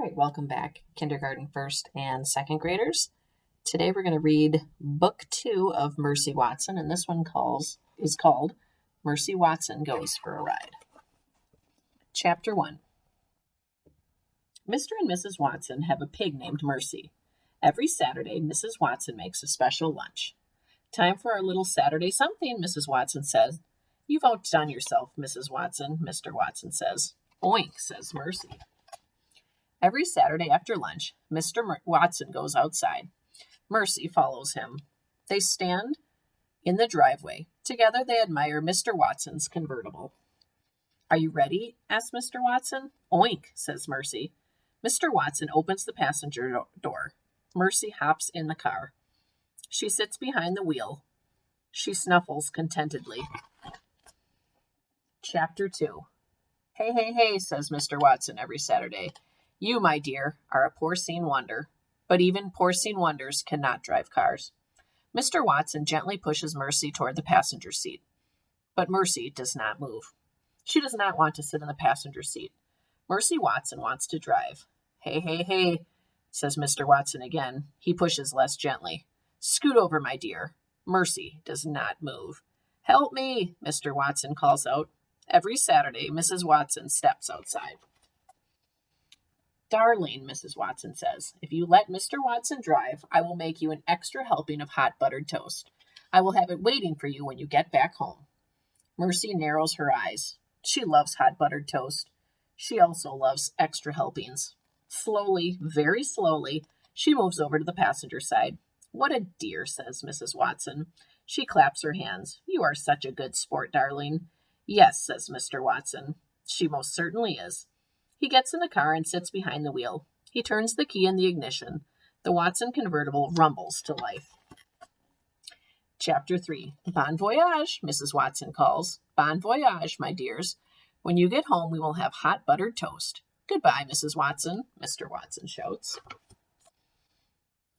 right, welcome back, kindergarten first and second graders. Today we're going to read book 2 of Mercy Watson, and this one is called Mercy Watson Goes for a Ride. Chapter 1. Mr. and Mrs. Watson have a pig named Mercy. Every Saturday, Mrs. Watson makes a special lunch. Time for our little Saturday something, Mrs. Watson says. You've outdone yourself, Mrs. Watson, Mr. Watson says. Oink, says Mercy. Every Saturday after lunch, Mr. Watson goes outside. Mercy follows him. They stand in the driveway. Together they admire Mr. Watson's convertible. Are you ready? asks Mr. Watson. Oink, says Mercy. Mr. Watson opens the passenger door. Mercy hops in the car. She sits behind the wheel. She snuffles contentedly. Chapter 2. Hey, hey, hey, says Mr. Watson every Saturday. You, my dear, are a porcine wonder, but even porcine wonders cannot drive cars. Mr. Watson gently pushes Mercy toward the passenger seat, but Mercy does not move. She does not want to sit in the passenger seat. Mercy Watson wants to drive. Hey, hey, hey, says Mr. Watson again. He pushes less gently. Scoot over, my dear. Mercy does not move. Help me, Mr. Watson calls out. Every Saturday, Mrs. Watson steps outside. Darling, Mrs. Watson says, if you let Mr. Watson drive, I will make you an extra helping of hot buttered toast. I will have it waiting for you when you get back home. Mercy narrows her eyes. She loves hot buttered toast. She also loves extra helpings. Slowly, very slowly, she moves over to the passenger side. What a dear, says Mrs. Watson. She claps her hands. You are such a good sport, darling. Yes, says Mr. Watson. She most certainly is. He gets in the car and sits behind the wheel. He turns the key in the ignition. The Watson convertible rumbles to life. Chapter 3. Bon voyage, Mrs. Watson calls. Bon voyage, my dears. When you get home, we will have hot buttered toast. Goodbye, Mrs. Watson, Mr. Watson shouts.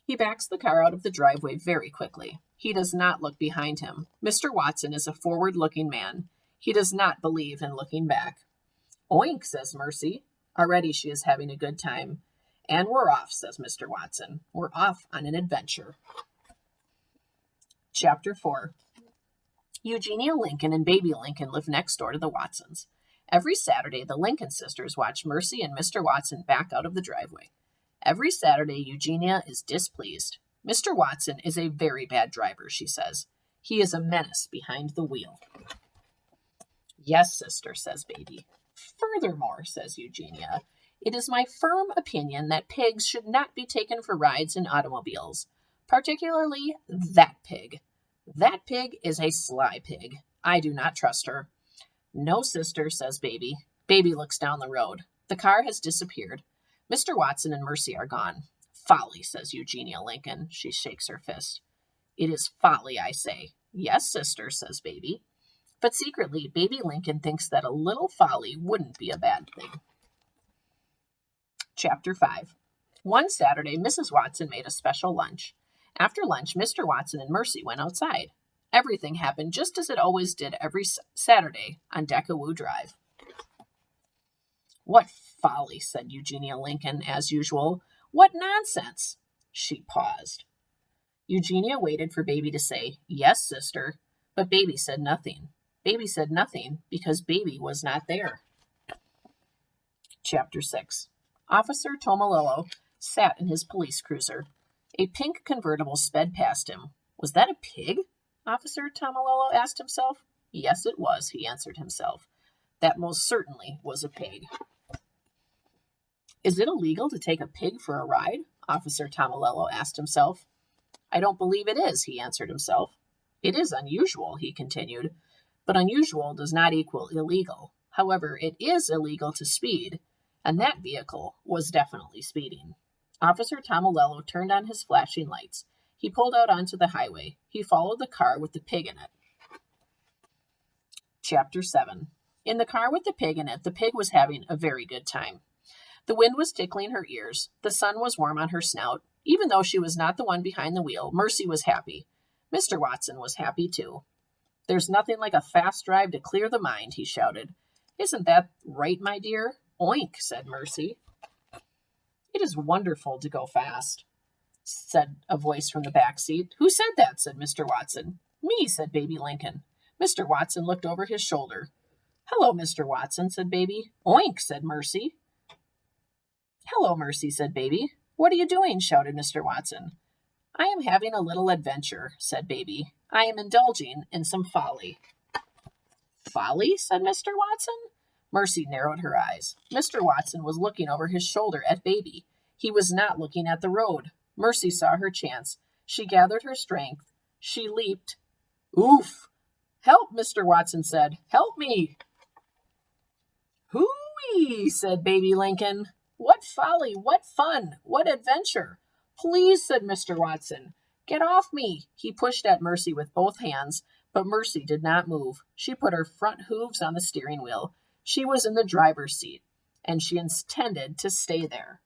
He backs the car out of the driveway very quickly. He does not look behind him. Mr. Watson is a forward-looking man. He does not believe in looking back. Oink, says Mercy. Already she is having a good time. And we're off, says Mr. Watson. We're off on an adventure. Chapter 4. Eugenia Lincoln and baby Lincoln live next door to the Watsons. Every Saturday, the Lincoln sisters watch Mercy and Mr. Watson back out of the driveway. Every Saturday, Eugenia is displeased. Mr. Watson is a very bad driver, she says. He is a menace behind the wheel. Yes, sister, says baby. Furthermore, says Eugenia, it is my firm opinion that pigs should not be taken for rides in automobiles, particularly that pig. That pig is a sly pig. I do not trust her. No, sister, says baby. Baby looks down the road. The car has disappeared. Mr. Watson and Mercy are gone. Folly, says Eugenia Lincoln. She shakes her fist. It is folly, I say. Yes, sister, says baby. But secretly, baby Lincoln thinks that a little folly wouldn't be a bad thing. Chapter 5. One Saturday, Mrs. Watson made a special lunch. After lunch, Mr. Watson and Mercy went outside. Everything happened just as it always did every Saturday on Deckawoo Drive. What folly, said Eugenia Lincoln, as usual. What nonsense! She paused. Eugenia waited for baby to say, yes, sister, but baby said nothing. Baby said nothing because baby was not there. Chapter 6. Officer Tomolillo sat in his police cruiser. A pink convertible sped past him. Was that a pig? Officer Tomolillo asked himself. Yes, it was, he answered himself. That most certainly was a pig. Is it illegal to take a pig for a ride? Officer Tomolillo asked himself. I don't believe it is, he answered himself. It is unusual, he continued. But unusual does not equal illegal. However, it is illegal to speed, and that vehicle was definitely speeding. Officer Tomolillo turned on his flashing lights. He pulled out onto the highway. He followed the car with the pig in it. Chapter 7. In the car with the pig in it, the pig was having a very good time. The wind was tickling her ears. The sun was warm on her snout. Even though she was not the one behind the wheel, Mercy was happy. Mr. Watson was happy too. There's nothing like a fast drive to clear the mind, he shouted. Isn't that right, my dear? Oink, said Mercy. It is wonderful to go fast, said a voice from the back seat. Who said that? Said Mr. Watson. Me, said Baby Lincoln. Mr. Watson looked over his shoulder. Hello, Mr. Watson, said Baby. Oink, said Mercy. Hello, Mercy, said Baby. What are you doing? Shouted Mr. Watson. I am having a little adventure, said Baby. I am indulging in some folly. Folly? Said Mr. Watson. Mercy narrowed her eyes. Mr. Watson was looking over his shoulder at Baby. He was not looking at the road. Mercy saw her chance. She gathered her strength. She leaped. Oof! Help, Mr. Watson said. Help me! Hoo-wee, said Baby Lincoln. What folly, what fun, what adventure! Please, said Mr. Watson. Get off me! He pushed at Mercy with both hands, but Mercy did not move. She put her front hooves on the steering wheel. She was in the driver's seat, and she intended to stay there.